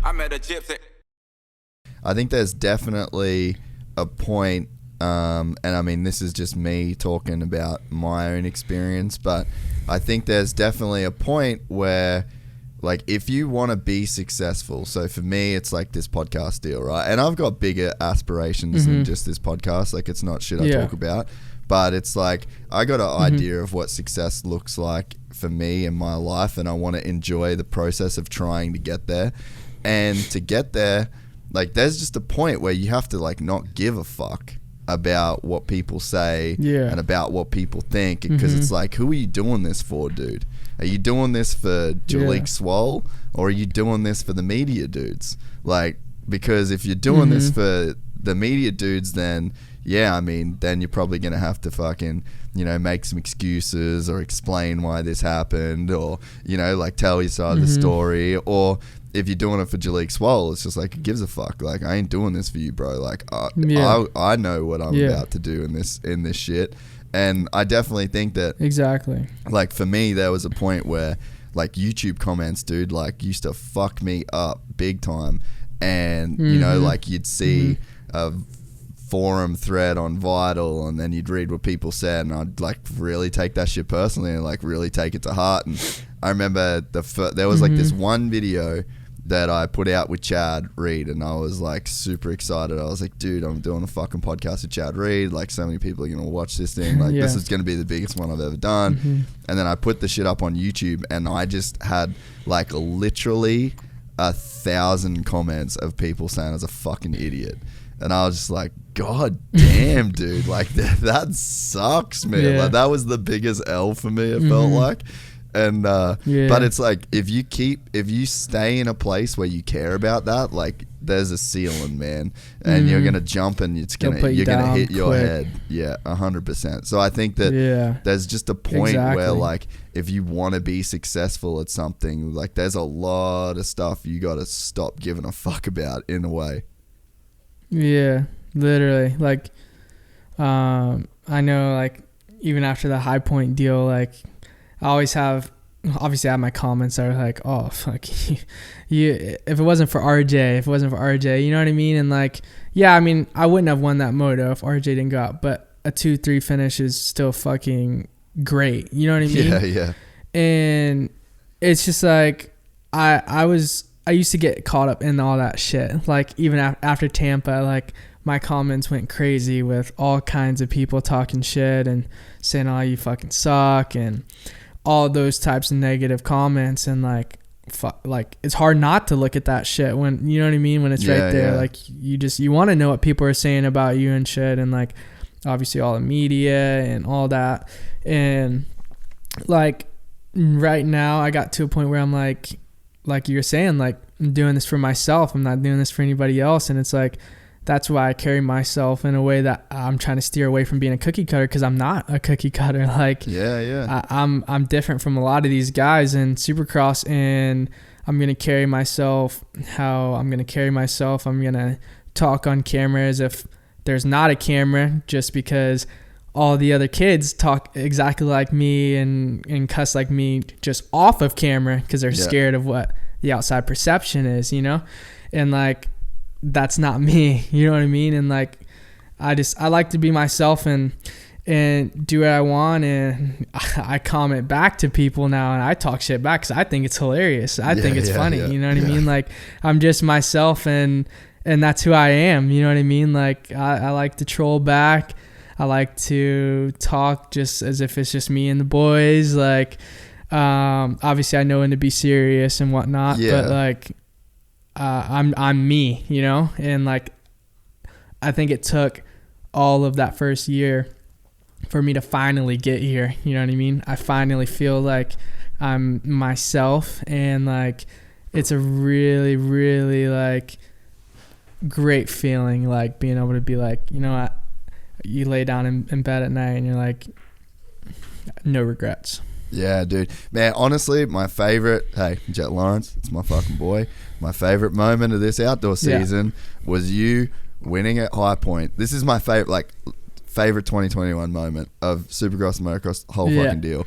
I met a gypsy. I think there's definitely a point, and I mean, this is just me talking about my own experience, but I think there's definitely a point where, like, if you want to be successful, so for me, it's like this podcast deal, right? And I've got bigger aspirations than just this podcast. Like, it's not shit I talk about, but it's like, I got an idea of what success looks like for me in my life, and I want to enjoy the process of trying to get there. And to get there, like, there's just a point where you have to, like, not give a fuck about what people say and about what people think, because it's like, who are you doing this for, dude? Are you doing this for Jalik Swole, or are you doing this for the media dudes? Like, because if you're doing this for the media dudes, then I mean, then you're probably gonna have to fucking, you know, make some excuses or explain why this happened, or, you know, like, tell your side of the story. Or if you're doing it for Jalik Swole, it's just like, it gives a fuck. Like, I ain't doing this for you, bro. Like, I know what I'm about to do in this shit. And I definitely think that, like, for me, there was a point where, like, YouTube comments, dude, like, used to fuck me up big time. And, you know, like, you'd see a forum thread on Vital, and then you'd read what people said, and I'd, like, really take that shit personally and, like, really take it to heart. And I remember there was like this one video that I put out with Chad Reed, and I was, like, super excited. I was like, dude, I'm doing a fucking podcast with Chad Reed. Like, so many people are going to watch this thing. Like, this is going to be the biggest one I've ever done. And then I put the shit up on YouTube, and I just had, like, literally 1,000 comments of people saying I was a fucking idiot. And I was just like, God damn, dude. Like, that sucks, man. Like, that was the biggest L for me, it felt like. And but it's like, if you stay in a place where you care about that, like, there's a ceiling, man, and you're gonna jump, and you're gonna hit your head. 100%. So I think that there's just a point where, like, if you want to be successful at something, like, there's a lot of stuff you got to stop giving a fuck about, in a way. Yeah, literally. Like, I know, like, even after the High Point deal, like, I always have, obviously I have my comments that are like, oh, fuck you, if it wasn't for RJ, you know what I mean? And, like, yeah, I mean, I wouldn't have won that moto if RJ didn't go out, but a 2-3 finish is still fucking great, you know what I mean? Yeah. And it's just like, I used to get caught up in all that shit. Like, even after Tampa, like, my comments went crazy with all kinds of people talking shit and saying, oh, you fucking suck, and all those types of negative comments. And, like, it's hard not to look at that shit when, you know what I mean, when it's right there. Like, you want to know what people are saying about you and shit, and, like, obviously all the media and all that. And, like, right now I got to a point where I'm like you were saying, like, I'm doing this for myself. I'm not doing this for anybody else. And it's like, that's why I carry myself in a way that I'm trying to steer away from being a cookie cutter, because I'm not a cookie cutter. Like, I'm different from a lot of these guys in Supercross, and I'm going to carry myself how I'm going to carry myself. I'm going to talk on camera as if there's not a camera, just because all the other kids talk exactly like me and cuss like me just off of camera, because they're scared of what the outside perception is, you know? And, like, that's not me, you know what I mean? And, like, I like to be myself and do what I want, and I comment back to people now, and I talk shit back because I think it's hilarious. I think it's funny, you know what I mean? Like, I'm just myself, and that's who I am, you know what I mean? Like, I like to troll back. I like to talk just as if it's just me and the boys. Like, obviously I know when to be serious and whatnot, but, like, I'm me, you know? And, like, I think it took all of that first year for me to finally get here, you know what I mean? I finally feel like I'm myself, and, like, it's a really, really, like, great feeling, like, being able to be like, you know what? You lay down in bed at night and you're like, no regrets. Yeah, dude. Man, honestly, my favorite, hey, Jet Lawrence, it's my fucking boy. My favorite moment of this outdoor season was you winning at High Point. This is my favorite 2021 moment of Supercross and Motocross, whole fucking deal.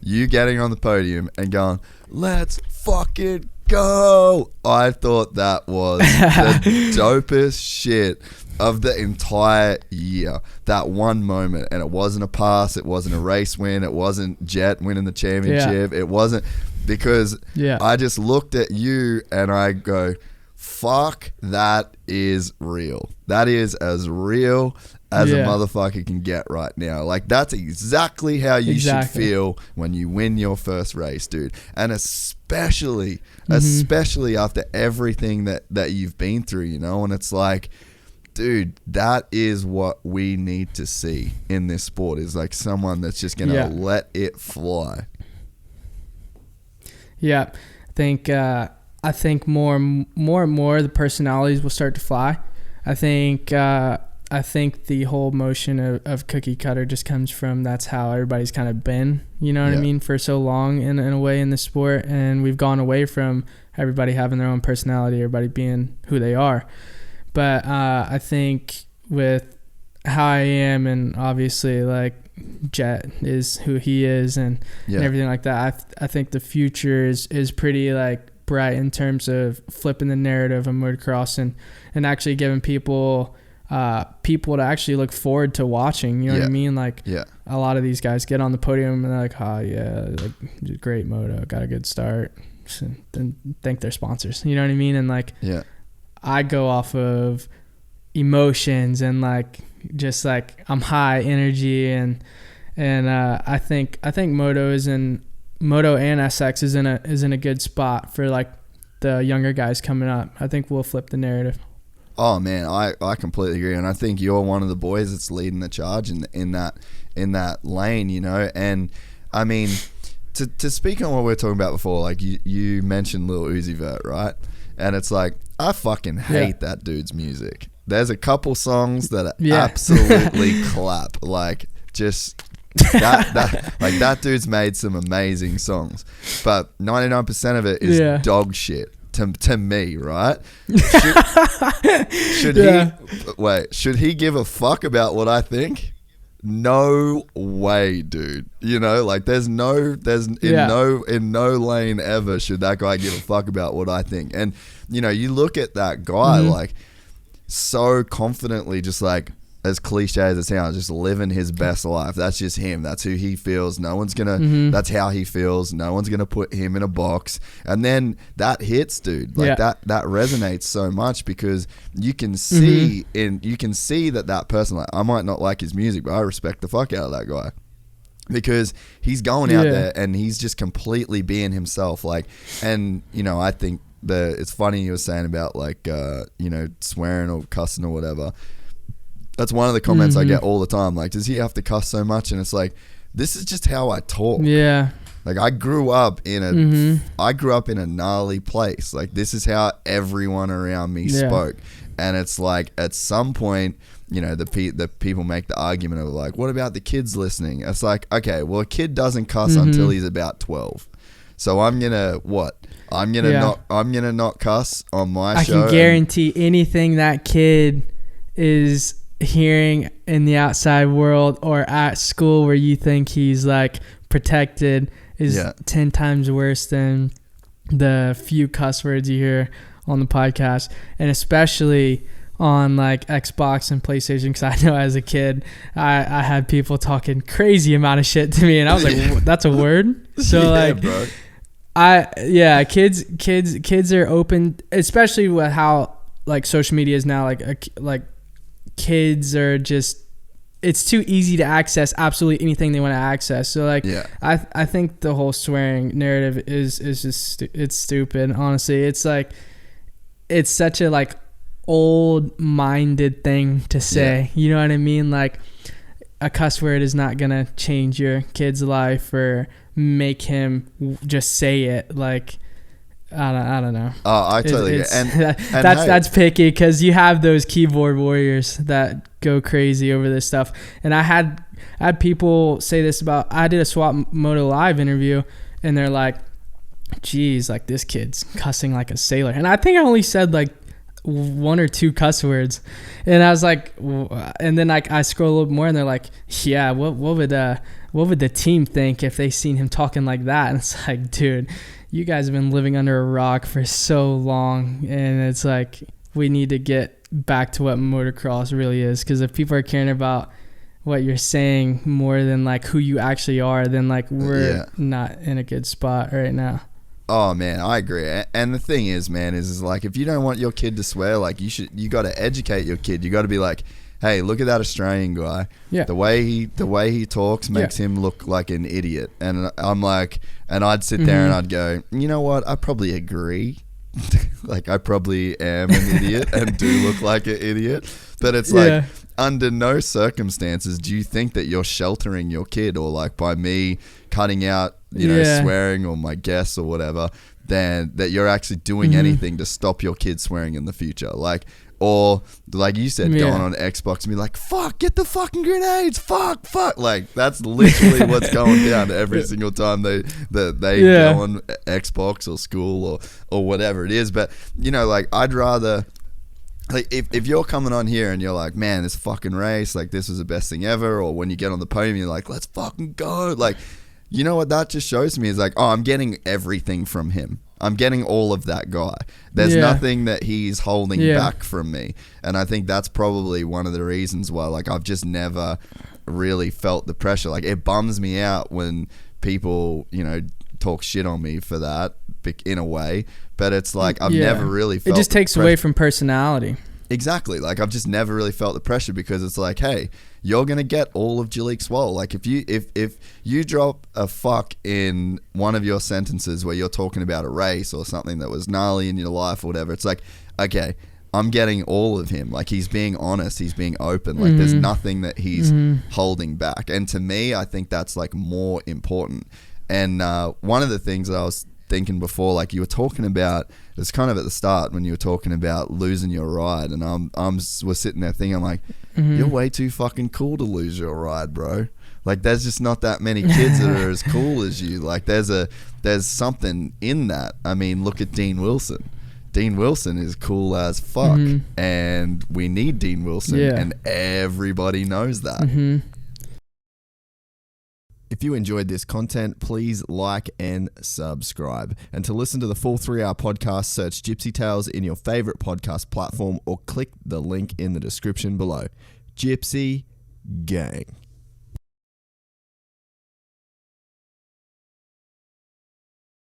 You getting on the podium and going, let's fucking go. I thought that was the dopest shit of the entire year. That one moment, and it wasn't a pass, it wasn't a race win, it wasn't Jet winning the championship, it wasn't, because I just looked at you and I go, fuck, that is real. That is as real as a motherfucker can get right now. Like, that's exactly how you should feel when you win your first race, dude. And especially after everything that you've been through, you know. And it's like, dude, that is what we need to see in this sport, is like someone that's just gonna let it fly. I think more and more the personalities will start to fly. I think the whole motion of cookie cutter just comes from, that's how everybody's kind of been, you know what I mean, for so long in a way in the sport. And we've gone away from everybody having their own personality, everybody being who they are. But I think with how I am, and obviously like Jet is who he is, and everything like that, I think the future is pretty like bright in terms of flipping the narrative of motocross and actually giving people to actually look forward to watching, you know what I mean? Like, a lot of these guys get on the podium and they're like, oh yeah, like, great moto, got a good start, and thank their sponsors, you know what I mean? And like, I go off of emotions and like, just like, I'm high energy, and I think moto and SX is in a good spot for like the younger guys coming up. I think we'll flip the narrative. Oh man, I completely agree, and I think you're one of the boys that's leading the charge in that lane, you know. And I mean, to speak on what we were talking about before, like you mentioned Lil Uzi Vert, right? And it's like, I fucking hate that dude's music. There's a couple songs that absolutely clap, like just that dude's made some amazing songs, but 99% of it is dog shit. To me, right? Should he give a fuck about what I think? No way, dude. You know, like in no lane ever should that guy give a fuck about what I think. And you know, you look at that guy like so confidently, just like, as cliche as it sounds, just living his best life. That's just him. That's who he feels. No one's gonna. That's how he feels. No one's gonna put him in a box. And then that hits, dude. Like that resonates so much, because you can see that person. Like, I might not like his music, but I respect the fuck out of that guy, because he's going out there and he's just completely being himself. Like, and you know, I think it's funny you were saying about like you know, swearing or cussing or whatever. That's one of the comments I get all the time. Like, does he have to cuss so much? And it's like, this is just how I talk. Yeah. Like, I grew up in a gnarly place. Like, this is how everyone around me spoke. And it's like, at some point, you know, the people make the argument of like, what about the kids listening? It's like, okay, well, a kid doesn't cuss until he's about 12. So I'm gonna not cuss on my show. I can guarantee anything that kid is hearing in the outside world or at school where you think he's like protected is 10 times worse than the few cuss words you hear on the podcast, and especially on like Xbox and PlayStation, because I know as a kid I had people talking crazy amount of shit to me, and I was like, that's a word? So bro. Kids are open, especially with how like social media is now. Like kids are just, it's too easy to access absolutely anything they want to access. So like, I think the whole swearing narrative is just it's stupid. Honestly, it's like, it's such a like old-minded thing to say. You know what I mean? Like, a cuss word is not gonna change your kid's life or make him just say it. Like, I don't know. Oh, I totally get it. And that's picky, because you have those keyboard warriors that go crazy over this stuff. And I had people say this about, I did a Swap Moto Live interview, and they're like, geez, like, this kid's cussing like a sailor. And I think I only said like one or two cuss words, and I was like, and then like I scroll a little more, and they're like, yeah, what would the team think if they seen him talking like that? And it's like, dude, you guys have been living under a rock for so long, and it's like we need to get back to what motocross really is, because if people are caring about what you're saying more than like who you actually are, then like we're not in a good spot right now. Oh man, I agree. And the thing is, man, is like if you don't want your kid to swear, like you got to educate your kid. You got to be like, hey, look at that Australian guy. Yeah. The way he talks makes him look like an idiot. And I'm like, and I'd sit there and I'd go, you know what? I probably agree. Like I probably am an idiot and do look like an idiot. But it's like, under no circumstances do you think that you're sheltering your kid, or like by me cutting out, you know, swearing or my guess or whatever, then that you're actually doing anything to stop your kid swearing in the future. Like, or like you said, going on Xbox and be like, fuck, get the fucking grenades, fuck. Like that's literally what's going down every single time they go on Xbox or school or whatever it is. But you know, like I'd rather, like if you're coming on here and you're like, man, this fucking race, like this was the best thing ever, or when you get on the podium you're like, let's fucking go, like, you know what that just shows me is like, oh, I'm getting everything from him. I'm getting all of that guy. There's nothing that he's holding back from me. And I think that's probably one of the reasons why, like, I've just never really felt the pressure. Like, it bums me out when people, you know, talk shit on me for that in a way. But it's like, I've never really felt it just takes away from personality. Exactly. Like, I've just never really felt the pressure, because it's like, hey, you're gonna get all of Jalek Swoll. Like if you drop a fuck in one of your sentences where you're talking about a race or something that was gnarly in your life or whatever, it's like, okay, I'm getting all of him. Like he's being honest, he's being open. Like there's nothing that he's holding back. And to me, I think that's like more important. And one of the things that I was thinking before, like you were talking about, it was kind of at the start when you were talking about losing your ride, and we're sitting there thinking, I'm like, you're way too fucking cool to lose your ride, bro. Like there's just not that many kids that are as cool as you. Like there's something in that. I mean, look at Dean Wilson. Dean Wilson is cool as fuck, and we need Dean Wilson, and everybody knows that. If you enjoyed this content, please like and subscribe. And to listen to the full 3-hour podcast, search Gypsy Tales in your favorite podcast platform or click the link in the description below. Gypsy Gang.